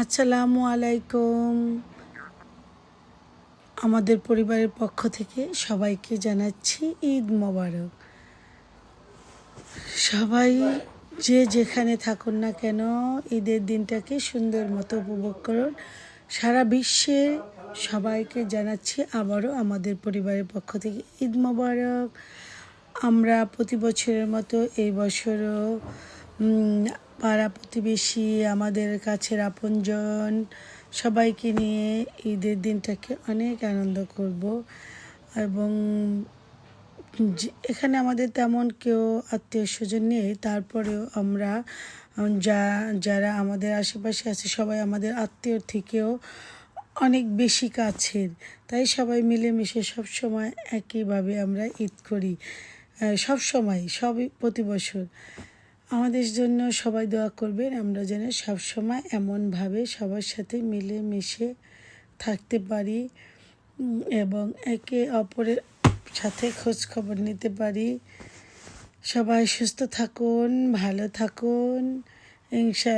আসসালামু আলাইকুম। আমাদের পরিবারের পক্ষ থেকে সবাইকে জানাচ্ছি ঈদ মোবারক। সবাই যে যেখানে থাকুন না কেন ঈদের দিনটাকে সুন্দর মতো উপভোগ করুন। সারা বিশ্বে সবাইকে জানাচ্ছি আবারও আমাদের পরিবারের পক্ষ থেকে ঈদ মোবারক। আমরা প্রতি বছরের মতো এই বছরও পাড়া প্রতিবেশী, আমাদের কাছের আপনজন সবাইকে নিয়ে ঈদের দিনটাকে অনেক আনন্দ করব। এবং এখানে আমাদের তেমন কেউ আত্মীয় স্বজন নেই, তারপরেও আমরা যারা আমাদের আশেপাশে আছে সবাই আমাদের আত্মীয় থেকেও অনেক বেশি কাছের, তাই সবাই মিলেমিশে সবসময় একইভাবে আমরা ঈদ করি। সবই প্রতি বছর আমাদের জন্য সবাই দোয়া করবেন, আমরা যেন সবসময় এমনভাবে সবার সাথে মিলেমিশে থাকতে পারি এবং একে অপরের সাথে খোঁজ খবর নিতে পারি। সবাই সুস্থ থাকুন, ভালো থাকুন, ইনশাআল্লাহ।